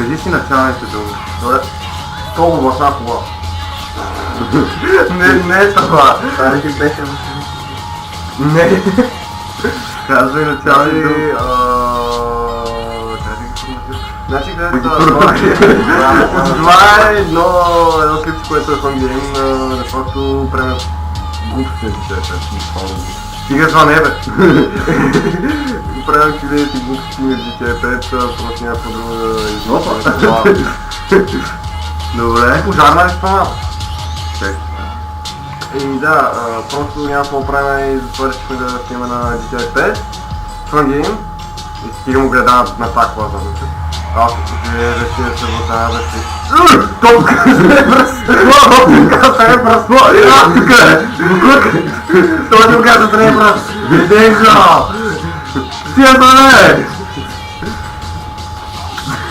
Кажи си началните думи. Добре. Колко гласа кола? Не е това. Това ли беше? Не. Казвай началните думи. Значи гледате това е едно клипче, което е фан гейм, да просто преме глупости на децата. Стига това не е, бе! Правим ти глупости на GTA 5, просто няма по-друго да износа. Добре. Пожарна ли спомена? И да, просто няма какво правим и затова решихме да снимаме на GTA 5. Фан гейм. И стига му гледа на такова задница. Аз вече се вълтава да си... Топка не пръсва! Топка не пръсва! Тук е! Той не каза да не е пръсва! Видеха! Тия стране!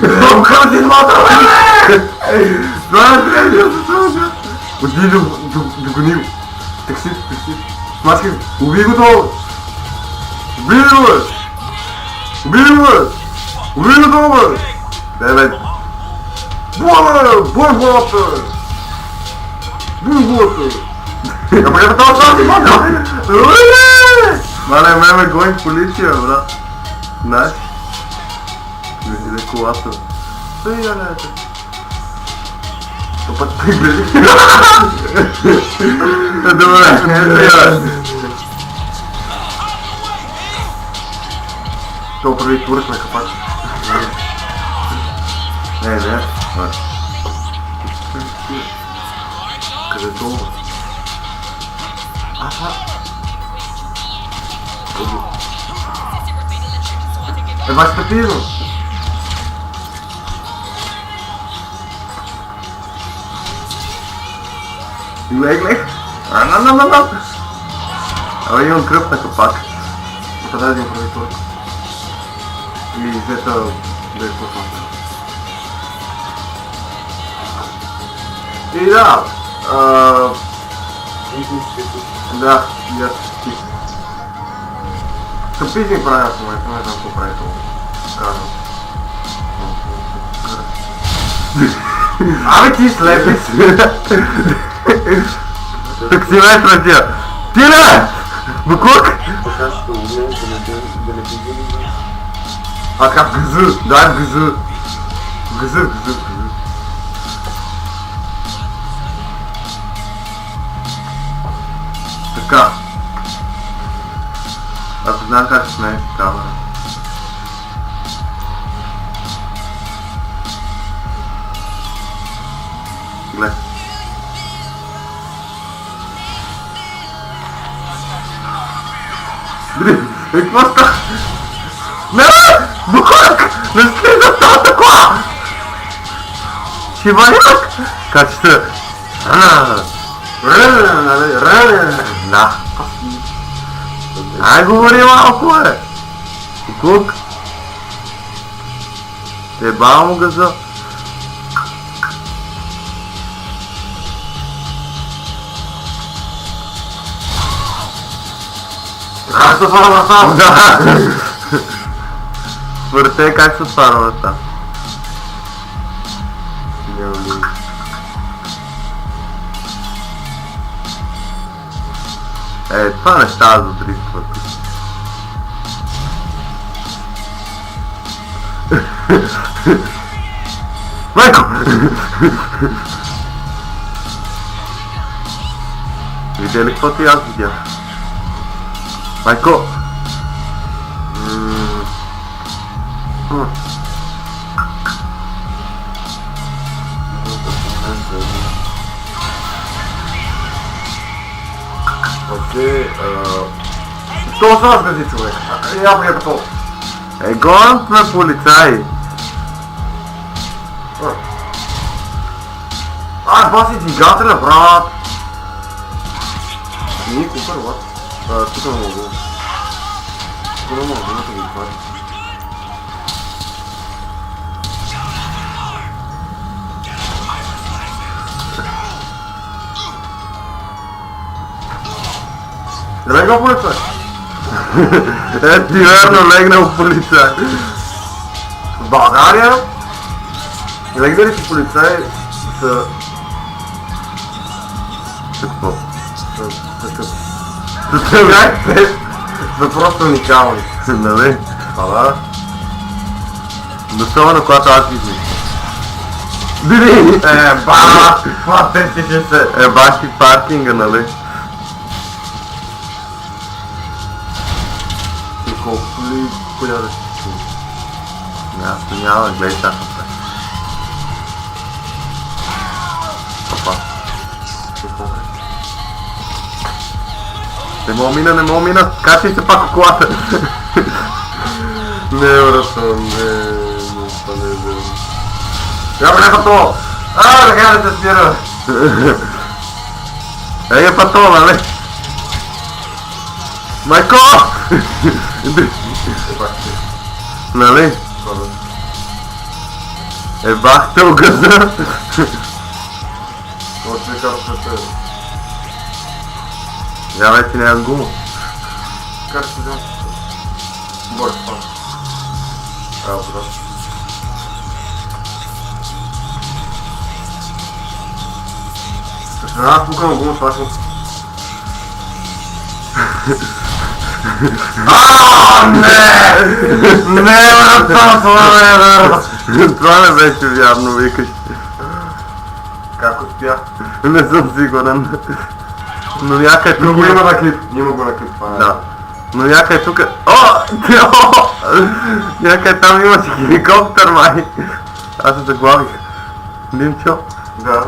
Топка си смотра, бе! Това е тренер за това! Отиди догони го! Таксит! Смачкай го! Уби го долу! Уби го, бе! Уби го, бе! Уби го долу, бе! Дай, бе! Буа, бе! Буа, булата! Буа, булата! Я покажа това става си мога! Мале, ме гоним полиция, брат! Знаеш? Види колата. Ей, галета! Опът те гледи! Добре, не трябва! Това прави турък на капак. Не. Къде е долу? Баш петизно! Глег! Абе имам кръв на капак. Къде да им прави турък? Или взета да е пуснат. И да, да, я ти. Съпизни правя в момента, не знам какво прави това. Казвам. Абе ти слепи си! Таксиметра тия! Ти не! Буклук! А така в гъзу! Дай в гъзу! Гъзу! Така. Ако знам как се смее с камера. Глед. Дри, какво ста? Не! Буклук! Не слиза това такова! Шибаняк! Как ще... Да. Ай, говори малко, бе! Буклук! Те бава му газа. Как се отваря врата? Да! Според те как се отваря врата? Това не става за 300 пъти. Майко! Видя ли какво ти аз видях? Майко! Окей, що са разгази, човек? Я приема това. Гонят ме полицаи. Това си двигателя, брат! Не, купър, брат. Тук не мога. Тук не мога, да ги хвати. Легнал полицай! Ти верно легнал полицай! В България Легналите полицаи са... Какво? Са просто уникални. Нали? Да. Особено когато аз ги измисля. Бири! Това тестише се. Бах ти паркинга, нали? И колко ли поядеш? Няма, гледай сега. Опа. Не мога мина, качай се пак от колата. Не, брато, не знам. Я бе, пато! Така да се спира! Пато, нали? Майко! Нали? Бах те огъза! Това ще ми кажа след тебе. Я вече нямам гума. Как ще вземам? Бой, пак. Да. Ще аз пукам гума, свачвам. Не! Не, брат, това не е верно! Това не беше вярно, викаш. Как успя? Не съм сигурен. Но някъде Но тук... го има на клип. Има го на клип, това е. Да. Но някъде тук... Някъде там имаше хеликоптер, май. Аз се заглавих. Димчо. Да.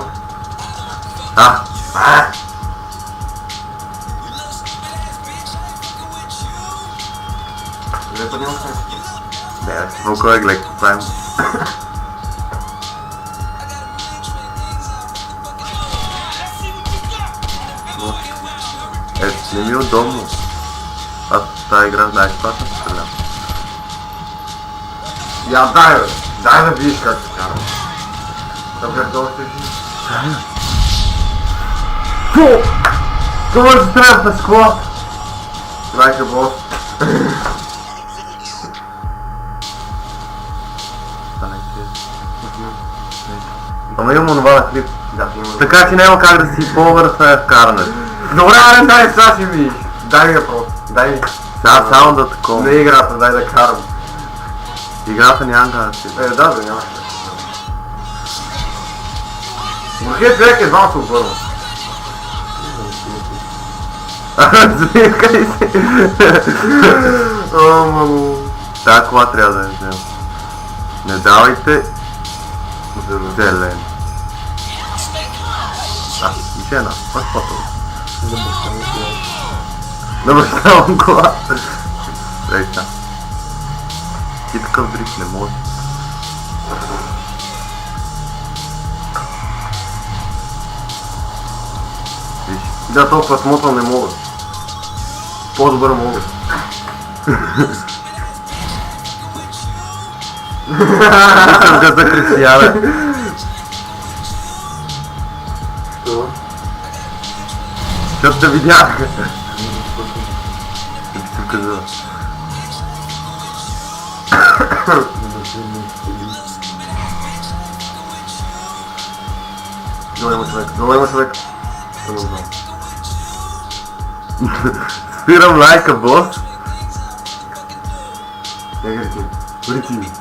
Лепа няма се. Не, спокой, гледай, какво правим. Не ми е удобно. Аз в тази игра знаеш това съм стрелям. Я дай, бе. Дай да видиш как се кара. Да бях долу ще видиш. Фу! Това се трябва през колата. Лайка бос. Ама имам онова на клип. Да, има. Така че няма как да си по-бърз на вкарането. Добре, аре, дай сега си видиш. Дай ми я просто. Дай ми. Сега само да такова. Не играта, дай да карам. Играта няма как да си. Да, нямаш. Мърхия човек едва се обърва. Звикай си. Мамо. Тая кола трябва да я взема. Не давайте зелен. Жена, пак по-това. Да бащавам кола. Ей са. Ти такъв дрифт не може. Виж. Да, толкова смотан не мога. По-добър мога. Мисля да закресия, бе. Що? Защото те видях. Да ти се казва. Долу има човек, долу има човек. Не знам. Спирам лайка, бос. Егери ти. Дори ти.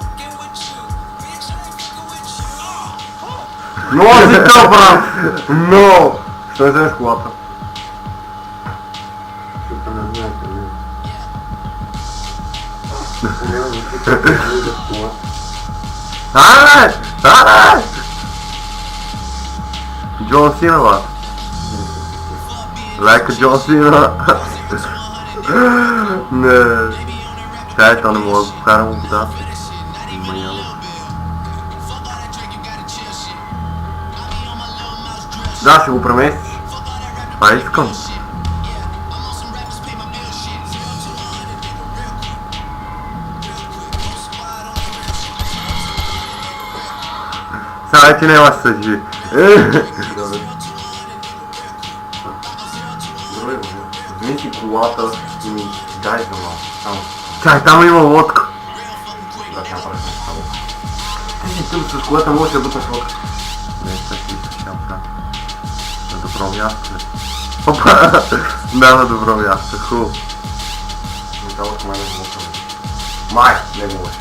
Но си тъл, брат! Но! Що не вземеш колата? Защото не знаеш, не. Аре! Аре! Джон Сина, ба. Лайка Джон Сина. Не. Чай, то не мога да покарам водата. Да, ще го преместиш. Това искам. Сега вече няма да се съжи. Добре, вземи си колата и ми дай за малко. Само. Чай, там има лодка. Да, тя прави само. Ти си с колата може да буташ лока. Не, сега ще направя. На добро място ли? Опа! Да, на добро място, хубаво. Това от май не го мога. Май, не го може.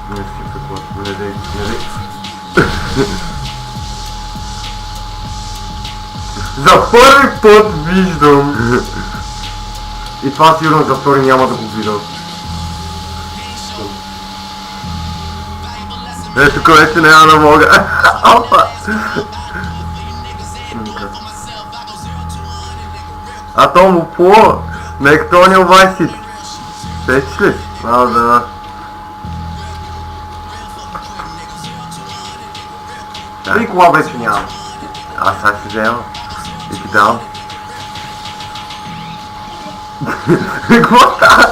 Не си какво, не дей. За първи път виждам. И това сигурно за втори няма да го видя. Тук вече няма да мога. Опа! А то му по... Нека то не Vice. Сечеш ли? Да. И кола вече няма. Аз сега ще взема. И ти давам. Какво става?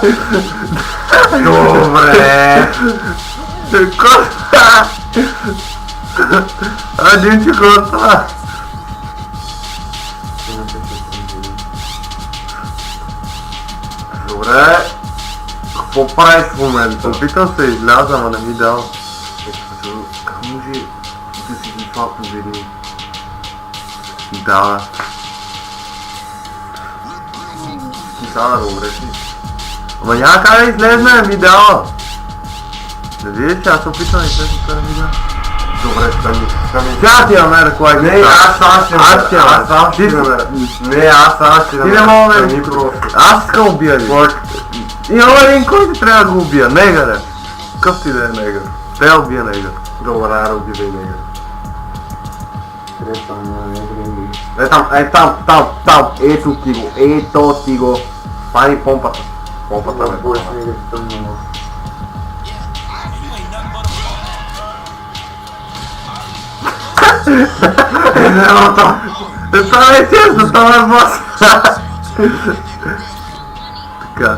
Добре. Какво става? Димче, какво става? Добре. Какво правиш в момента? Опитам се изляза, ама не ми дава. Как може да си ги това победи? Да. Ти сега да умреш ли? Ама няма как да излезна, не ми дава. Не видиш, аз се опитам да излезна, той не ми дава. Добре, стани. Сега ти намеря кой е. Не, аз сам ще Аз ще намеря. Аз сам ще Ти- намеря. Не, аз сам ще Ти не намеря. мога да Стани ми просто. Аз искам убия ли? Кой? Има един, който трябва да го убия. Негър е. Къв ти да е негър? Трябва да убия негър. Добре, да убивай негър. Там. Ето ти го, ето ти го. Пани помпата. Помпата ме това. Това не е честно, това е бас. Така.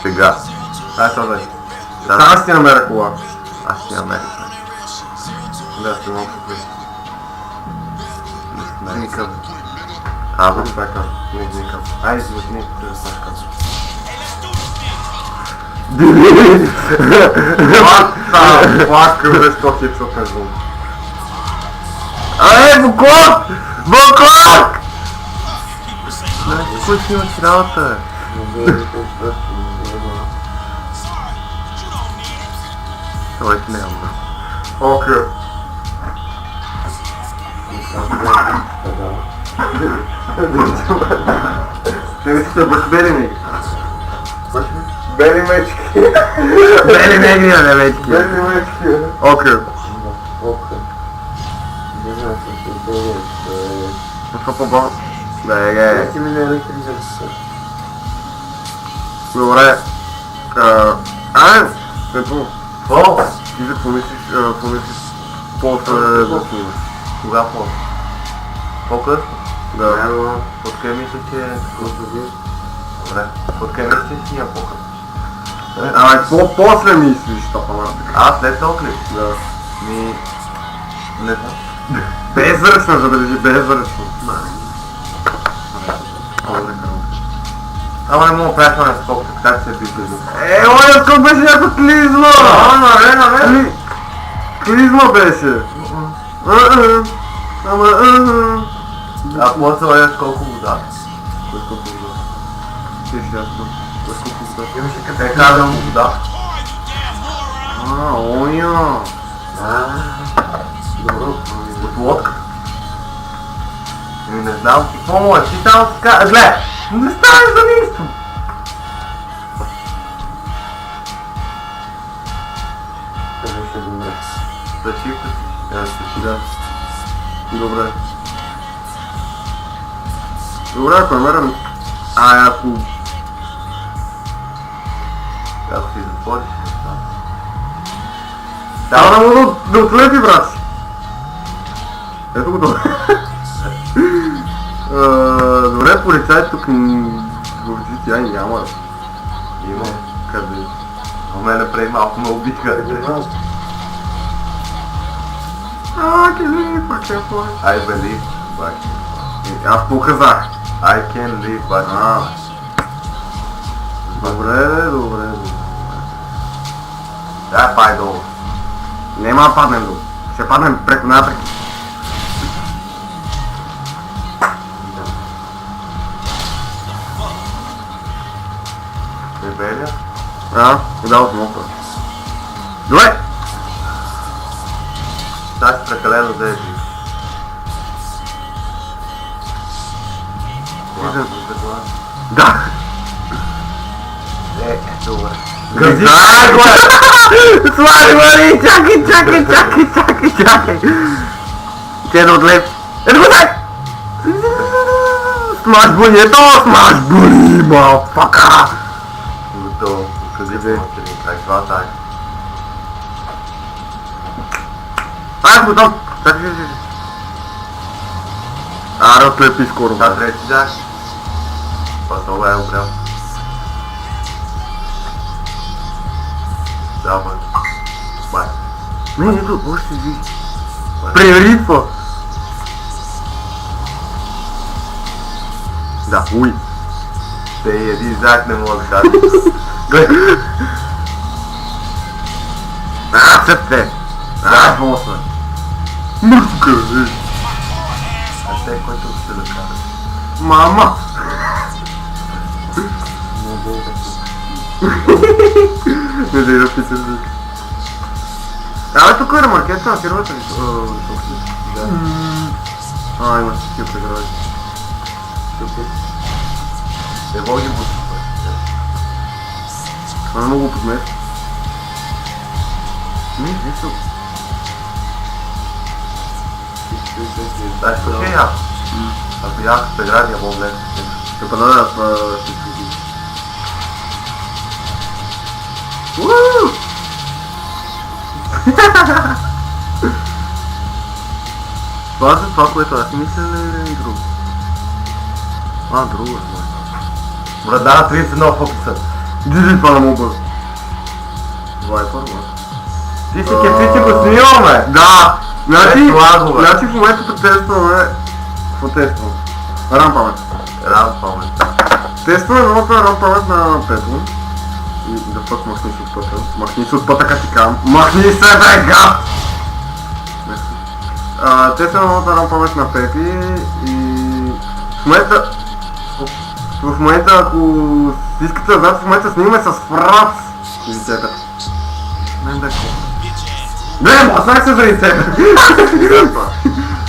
Сега. Ай, сега Да. Аз ще ти намеря кола. Аз ще намеря. Да, ще малко се Никъв. Абе, Това е къв. Никъв. Айде, звътни, да знаеш къв. Плак, без 100 хипса от звук. Буклак! Буклак! Кой си имаш работа, бе? Това ти не е умра. Окей. Те сте бели меги. Бели мечки. Бели негри, а не вечки. Бели мечки. Окей. Не знам, че Какво по-бо? Беге. ти мине електризър. Добре. Ето. О! Ти да помислиш после да снимаш. Кога по? По-късно? Да. Откъде мисля, че е Добре. Откъде мисля, че снима по-късно? После мислиш, топа. След този клип? Да. Ми... Не знам. Безръчна, забележи, безръчна. Ама не мога да правиш на скок, така че се би близо. Оня скок беше някакво клизма! наве! Клизма беше! Ама Ако може да се вадят колко вода. Тише, ясно. Колко вода? Имаше къде казвам вода. Оня! Добро. От лодката. Не знам какво му е, ти само така... Гледай! Не ставай за нищо! Това беше добре. Зачивка си. Да. Добре. Добре, ако намерям... ако... Ако си затвориш, Става да му да отлепи, брат си. Ето го добре. Добре, полицай тук в GTA няма. има. Къде? У мене преди малко ме убиха. I can live, I can fly. I believe, but Аз показах. I can live, but Добре. Да, пай долу. Нема да паднем долу. Ще паднем преко напред. Ребелия? Да, отново. Добре! Тази прекалено да е жив. Да! Добре. Газай го! Слагай, чакай! Те да отлеп. Ето го дай! Смаш буни, смаш буни, мафака! Готово. Кажи по-мъчени, как това тай. Аз готов! Чакай. Аре, отлепи скоро. Това трети даш. Това е обрял. Да, бъде. Бай. Не, ето, още ви. Преритва! Да, уй. Те и един знак не мога да кажа. Гледай. Цепте! Боса! Мъртка, А те, който ще да кажа. Мама! Не дай да писаш да. Тук е ремаркета на фирмата ли? Да. Има такива прегради. Не мога ги бути. Това не мога подмет. Не са. Знаеш, какво ще е яко? Ако яко с прегради, я мога влезе. Ще пада ще изключи. Това за това, което аз си мисля, или друго? Друго е. Брада на 31 фокуса. Диди, това не мога бъде. Вайпър, Ти си кефи, го снимаме! Да! Значи лагове. в момента тестваме... Какво тестваме? Рам памет. Рам памет. Тестваме новата рам памет на Петро. И да пък махни се от пътя. Махни се от пътя, като ти кам. Махни се, бе, гад! Тестваме новата рам памет на Пепи и... В момента, ако искате да знаете, в момента снимаме с Фрац. Виждете. Не да е колко. Не, маснах се заради тебе!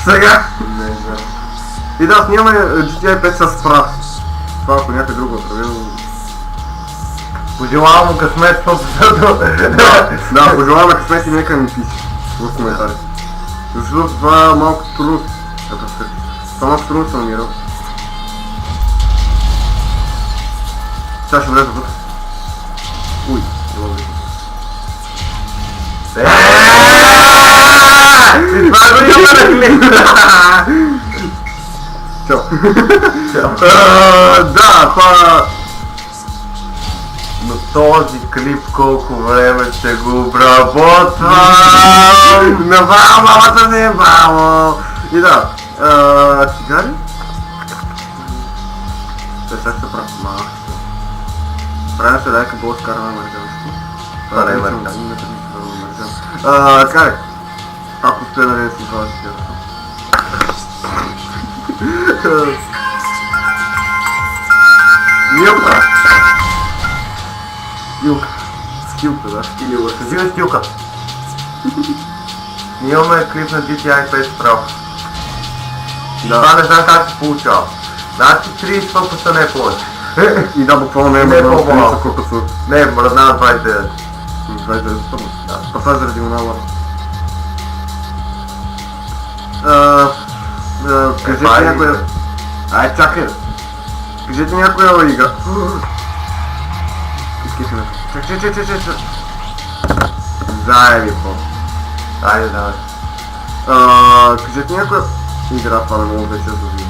Сега! Не знам. И да, снимаме GTA 5 с Фрац. Това ако някой друг го отправил... Пожелавам му късмет, защото... Да, пожелаваме късмет и нека ни пише в коментарите. Защото това е малко трудно. Това малко трудно се намира. Сега ще влезе вътре. Уй, това влезе. Това го няма да гледа! Чао. Да, това... Но този клип колко време ще го обработвам! Наваля мамата си, мамо! И да, цигари? Те сега ще правят малко. Правим се лайка било скарана американско. Това не е американско. Карай. Ако успее да не си това си Милка! Милка. Скилка, да? Кажи стилка. Имаме клип на GTI 5 справо. Това не знам как се получава. Значи 30 фокуса не е повече. И да, буквално не е Не е мръдна по-малко. колко са. Не, мръдна 29. 29 първо. Да. Па това е заради монала. Кажете някоя... Ай, чакай! Кажете някоя игра... Изкисаме. Чакай. Заеби, по. Айде, давай. Кажете някоя игра, това не мога вече да видим.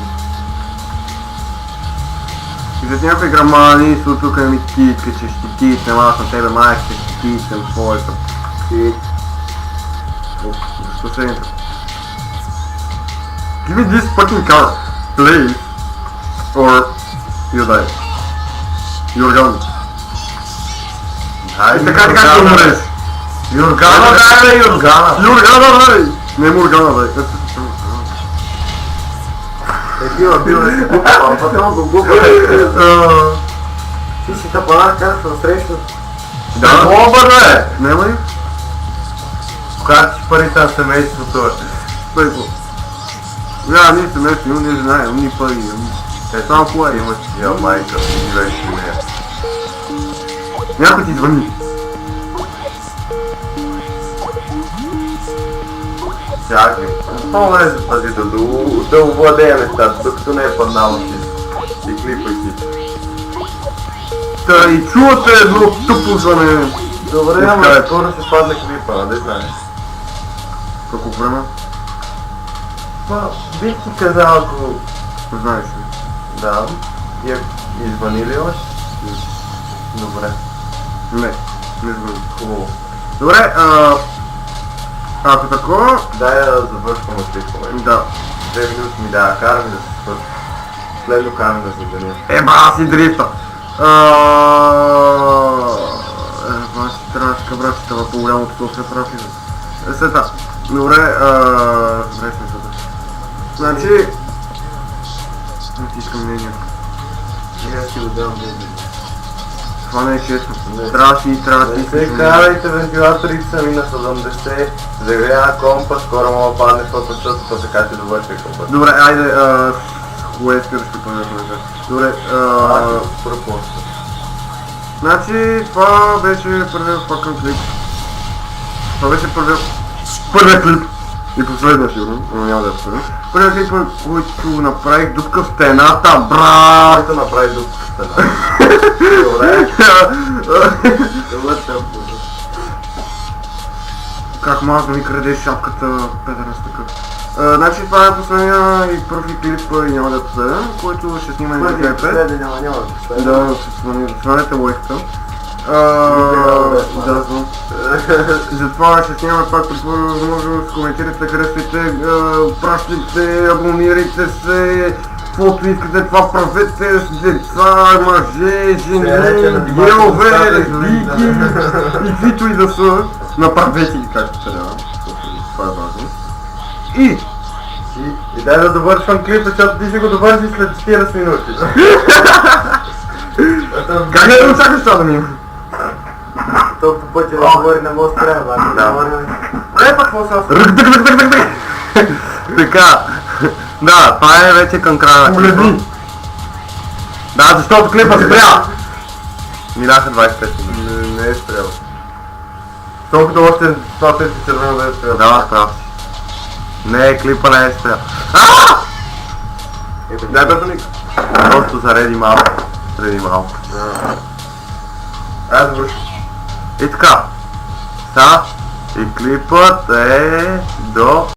Кажете някоя игра, мани, тук ми титка, че ще титне, малък на тебе, майка, ще титнем твоята. Защо седите? Give me this fucking car, please. Or you die. You're gone. Ай, Така ще умреш. Юргана, дай, Юргана. Юргана, дай! Не Мургана, дай. Бил да си глупава, потом го глупава. Ти си тъпанар, как се насрещаш? Да, обър, бе! Нема ли? Когато си парите на семейството, Пейко. Ние семейство, имам ние жена, имам ни пари, имам... Само кое? имаш я майка, и живееш с нея. Някой ти звъни. Чакай. Много не се пази да овладея нещата, докато не е паднало си. И клипай си. Та и чувате едно тъпо звъне. Добре, ама скоро ще падне клипа, нали знаеш? Колко време? Бих ти казал, ако... Знаеш ли? Да. И звъни ли още? Добре. Не звъни. Хубаво. Добре, ако такова... Дай да завършваме клипа, бе. Да. 2 минути ми дава, караме да се свърши. Следно караме да се деня. Еба си дрифта! Еба си трашка, братчета, в по-голямото София трафика. Сета. Добре, добре сме сета. Значи... Не ти искам мнението. Аз си го дам да Това не е честно. Не. Трябва да Не си се карайте, вентилаторите са ми на 70, загрява компа, скоро мога падне фотошота, така че довърши компа. Добре, айде, кое спираш ти пълнят на Добре, Пропуска. значи това беше първият fucking клип. Това беше първият клип. И последния сигурно, но няма да е последния. Първият клип, който направих дупка в стената, брат! Който направи дупка в стена. Добре. Добър тъпо. Как маза ми краде шапката, педерас такъв. Значи това е последния и първи клип и няма да е последен, който ще снима на Първи GP. последен няма да последен. Да, ще свалете лойката. Да, знам. Затова ще снимаме пак при първа възможност, коментирайте, харесвайте, пращайте, абонирайте се, каквото искате, това правете с деца, мъже, жени, гелове, лесбийки и каквито и да са, направете ги както трябва, това е важно. И дай да довършвам клипа, защото ти ще го довършиш след 40 минути. Как не очакваш това да мине? Толкова пъти да говори не мога да трябва, ако Да. говори... Е, пак какво са? Така, да, това е вече към края на клипа. Да, защото клипа спря! Минаха 25 минути. Не е спрял. Толкова още това пети червено да е спрял. Да, прав си. Не, клипа не е спрял. Дай бързаник. Просто зареди малко. Преди малко. Аз завършвам. И така. И клипът е до